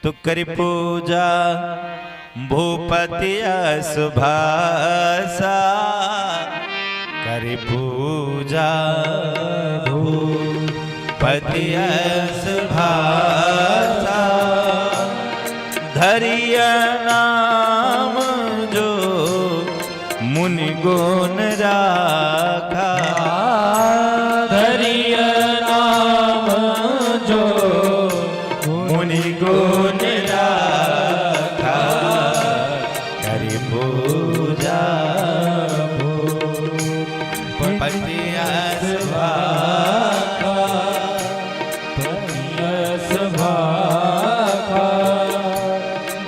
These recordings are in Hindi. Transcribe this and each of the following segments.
तो करी पूजा भूपति सुभाषा, करी पूजा भूपति सुभाषा, धरिया नाम जो मुनि गुण राखा, धरिया नाम जो मुनि गुण राखा, करी पूजा भूपति सुभाषा,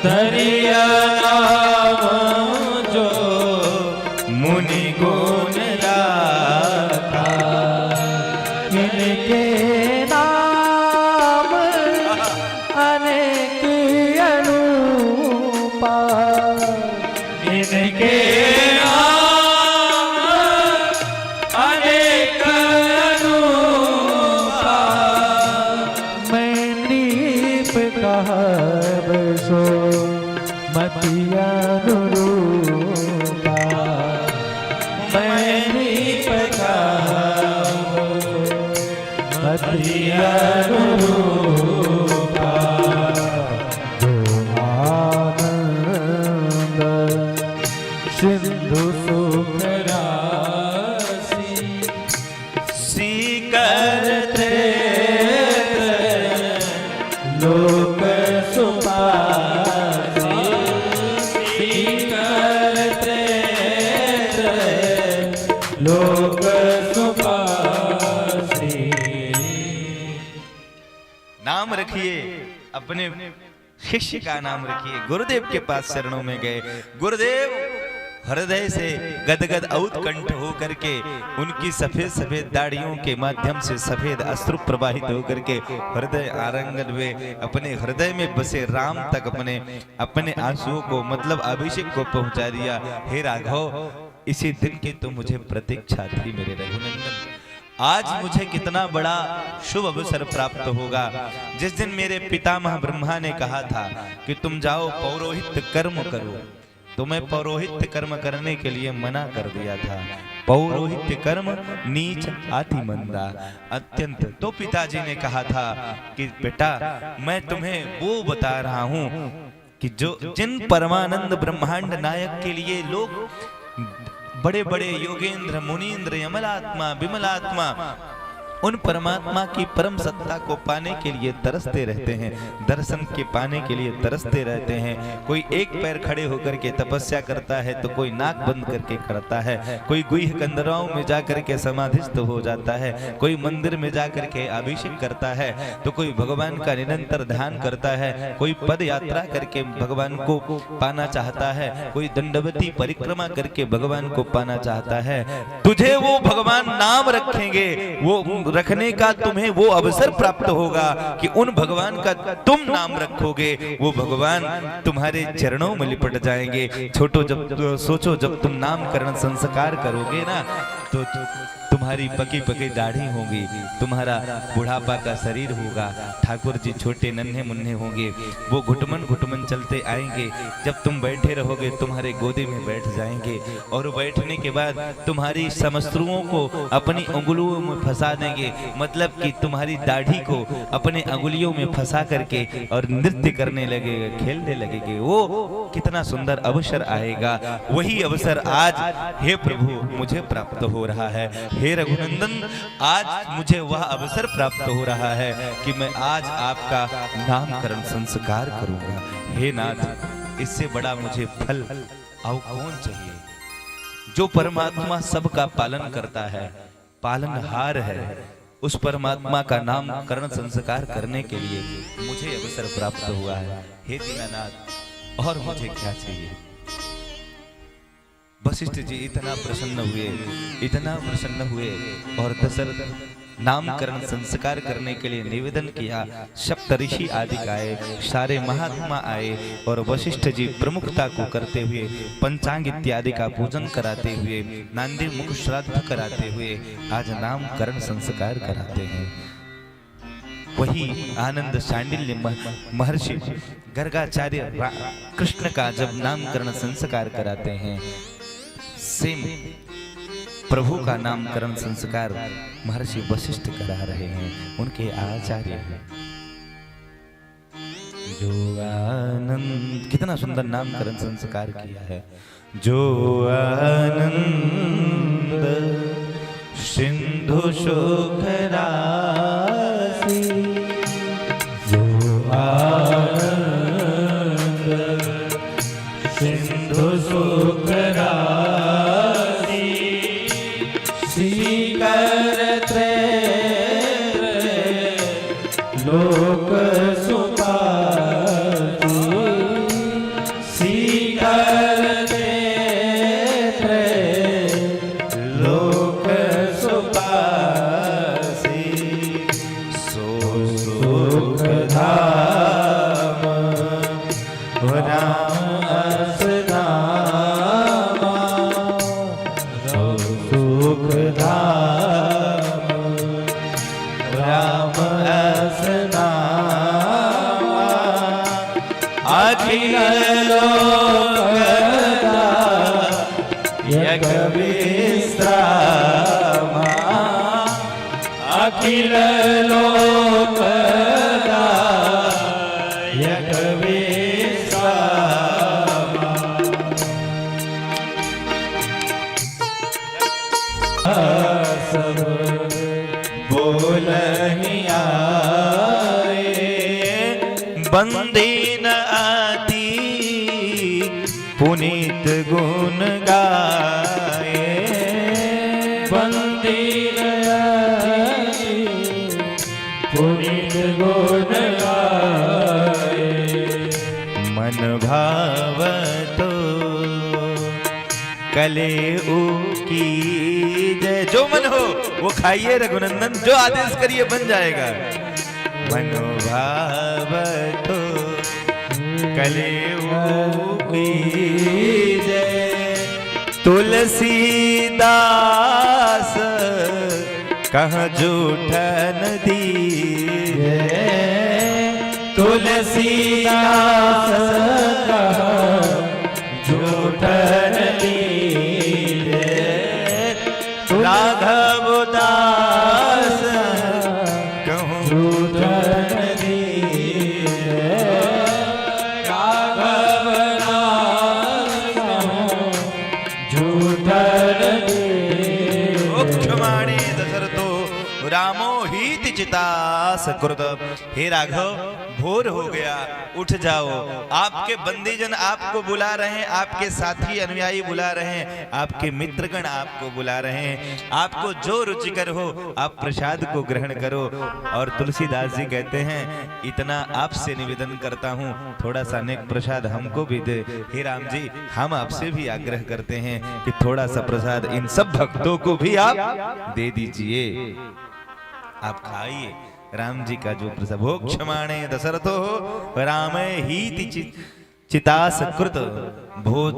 धरिया नाम जो मुनि गुण राखा, इनके नाम अनेक अनूपा, इनके नाम अनेक अनूपा, मैं नीप कहब सो मति अनुरूपा, मैं नीप कहब मति अनुरूपा, जो आनंद सिंधु सुख राशि, सीकर थे लोक सुपासी, करते लोक सुपासी। नाम रखिए, अपने शिष्य का नाम रखिए। गुरुदेव के पास शरणों में गए, गुरुदेव हृदय से गदगद उत्कंठ हो करके उनकी सफेद सफेद दाढ़ियों के माध्यम से सफेद अश्रु प्रवाहित हो करके हृदय आरंगन में अपने हृदय में बसे राम तक अपने आंसुओं को मतलब अभिषेक को पहुंचा दिया। हे राघव, इसी दिन की तो मुझे प्रतीक्षा थी मेरे रघुनंदन। आज मुझे कितना बड़ा शुभ अवसर प्राप्त होगा, जिस दिन मेरे पितामह ब्रह्मा ने कहा था कि तुम जाओ पौरोहित्य कर्म करो। तुम्हें पौरोहित्य कर्म करने के लिए मना कर दिया था। पौरोहित्य कर्म नीच अति मंदा अत्यंत। तो पिताजी ने कहा था कि बेटा, मैं तुम्हें वो बता रहा हूं कि जिन परमानंद ब्रह्मांड नायक के लिए लोग बड़े बड़े योगेंद्र मुनीन्द्र यमलात्मा विमलात्मा उन परमात्मा की परम सत्ता को पाने के लिए तरसते रहते हैं, दर्शन के पाने के लिए तरसते रहते हैं। कोई एक पैर खड़े होकर के तपस्या करता है तो कोई नाक बंद करके करता है, कोई गुह्य कंदराओं में जाकर के समाधिस्थ हो जाता है, कोई मंदिर में जाकर के अभिषेक करता है, तो कोई भगवान का निरंतर ध्यान करता है, कोई पद यात्रा करके भगवान को पाना चाहता है, कोई दंडवती परिक्रमा करके भगवान को पाना चाहता है। तुझे वो भगवान नाम रखेंगे, वो रखने का तुम्हें वो अवसर प्राप्त होगा कि उन भगवान का तुम नाम रखोगे, वो भगवान तुम्हारे चरणों में लिपट जाएंगे। सोचो जब तुम नामकरण संस्कार करोगे ना, तो तुम्हारी पकी पकी दाढ़ी होगी, तुम्हारा बुढ़ापा का शरीर होगा, ठाकुर जी छोटे नन्हे मुन्ने होंगे, वो घुटमन घुटमन चलते आएंगे। जब तुम बैठे रहोगे तुम्हारे गोदी में बैठ जाएंगे और बैठने के बाद तुम्हारी समश्रुओं को अपनी उंगलियों में फंसा देंगे, मतलब कि तुम्हारी दाढ़ी को अपने अंगुलियों में फंसा करके और नृत्य करने लगेगा, खेलने लगेंगे। वो कितना सुंदर अवसर आएगा। वही अवसर आज हे प्रभु मुझे प्राप्त हो रहा है। हे रघुनंदन, आज मुझे वह अवसर प्राप्त हो रहा है कि मैं आज आपका नामकरण संस्कार करूंगा। हे नाथ, इससे बड़ा मुझे फल और कौन चाहिए? जो परमात्मा सबका पालन करता है, पालनहार है, उस परमात्मा का नामकरण संस्कार करने के लिए मुझे अवसर प्राप्त हुआ है। हे दीनानाथ, और मुझे क्या चाहिए? वशिष्ठ जी इतना प्रसन्न हुए और दशरथ नामकरण संस्कार करने के लिए निवेदन किया। सप्तऋषि आदि आए, सारे महात्मा आए और वशिष्ठ जी प्रमुखता को करते हुए पंचांग इत्यादि का पूजन कराते हुए, नांदी मुख श्राद्ध कराते हुए आज नामकरण संस्कार कराते हैं। वही आनंद शांडिल्य महर्षि गर्गाचार्य कृष्ण का जब नामकरण संस्कार कराते हैं, सेम प्रभु का नामकरण संस्कार महर्षि वशिष्ठ करा रहे हैं, उनके आचार्य हैं। जो आनंद, कितना सुंदर नामकरण संस्कार किया है। जो आनंद सिंधु सुख राशि, जो आनंद सिंधु सुख राशि, सीकर लोक सुपाति, सीकर लोक सुपासी, सो सुख धाम राम नामा, सो सुख धाम राम नामा, अखिल लोक विश्रामा, अखिल लोकदायक विश्रामा, सब बोलहि आए बंदी न आती, पुनीत गुण गाए। बंदी पुनीत गुण गाए, मन भाव तो कले की जय। जो मन हो वो खाइए रघुनंदन, जो आदेश करिए बन जाएगा। मनोभाव तो कले की जय। तुलसीदास कह जूठन दिए, तुलसीदास कह जूठन दिए, राघव दास कहूँ जूठन दिए, राघव दास कहूँ जूठन दिए। क्षमाणे दशरथो रामो हीति चितास कृत। हे राघव, भोर हो गया, उठ जाओ। आपके बंदीजन आपको बुला रहे हैं, आपके साथी अनुयायी बुला रहे हैं, आपके मित्रगण आपको बुला रहे हैं। आपको जो रुचिकर हो आप प्रसाद को ग्रहण करो। और तुलसीदास जी कहते हैं, इतना आपसे निवेदन करता हूँ, थोड़ा सा नेक प्रसाद हमको भी दे। हे राम जी, हम आपसे भी आग्रह करते हैं कि थोड़ा सा प्रसाद इन सब भक्तों को भी आप दे दीजिए। आप खाइए राम जी का जो प्रसाद। भोग क्षमाणे दशरथो राम हीति चितास कृत भो